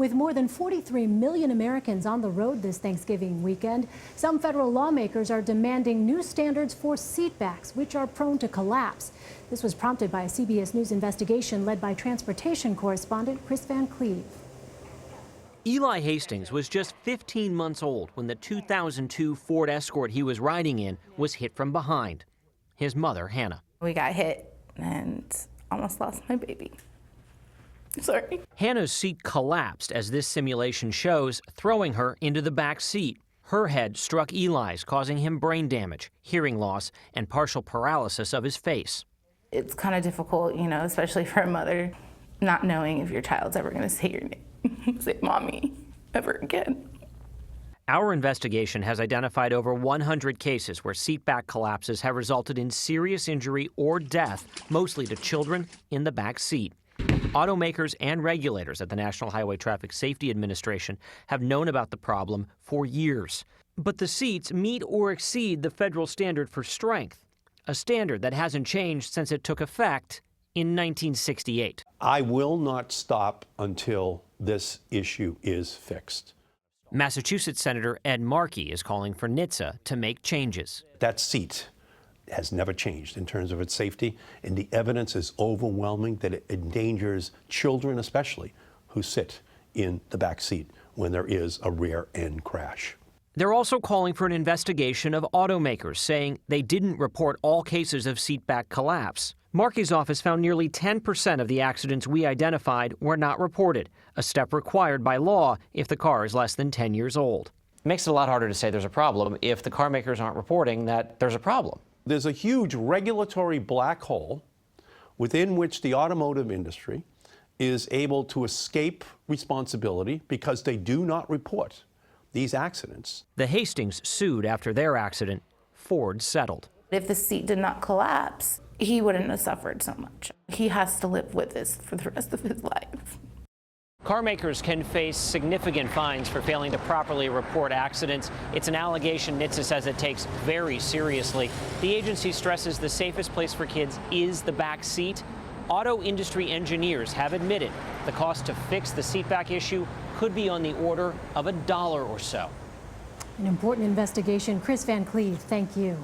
With more than 43 million Americans on the road this Thanksgiving weekend, some federal lawmakers are demanding new standards for seatbacks, which are prone to collapse. This was prompted by a CBS News investigation led by transportation correspondent Kris Van Cleave. Eli Hastings was just 15 months old when the 2002 Ford Escort he was riding in was hit from behind. His mother, Hannah. We got hit and almost lost my baby. Sorry. Hannah's seat collapsed as this simulation shows, throwing her into the back seat. Her head struck Eli's, causing him brain damage, hearing loss, and partial paralysis of his face. It's kind of difficult, especially for a mother, not knowing if your child's ever going to say your name, say mommy, ever again. Our investigation has identified over 100 cases where seatback collapses have resulted in serious injury or death, mostly to children in the back seat. Automakers and regulators at the National Highway Traffic Safety Administration have known about the problem for years. But the seats meet or exceed the federal standard for strength, a standard that hasn't changed since it took effect in 1968. I will not stop until this issue is fixed. Massachusetts Senator Ed Markey is calling for NHTSA to make changes. That seat has never changed in terms of its safety, and the evidence is overwhelming that it endangers children especially who sit in the back seat when there is a rear end crash. They're also calling for an investigation of automakers, saying they didn't report all cases of seatback collapse. Markey's office found nearly 10% of the accidents we identified were not reported, a step required by law if the car is less than 10 years old. It makes it a lot harder to say there's a problem if the car makers aren't reporting that there's a problem. There's a huge regulatory black hole within which the automotive industry is able to escape responsibility because they do not report these accidents. The Hastings sued after their accident. Ford settled. If the seat did not collapse, he wouldn't have suffered so much. He has to live with this for the rest of his life. Car makers can face significant fines for failing to properly report accidents. It's an allegation NHTSA says it takes very seriously. The agency stresses the safest place for kids is the back seat. Auto industry engineers have admitted the cost to fix the seatback issue could be on the order of $1 or so. An important investigation. Kris Van Cleave, thank you.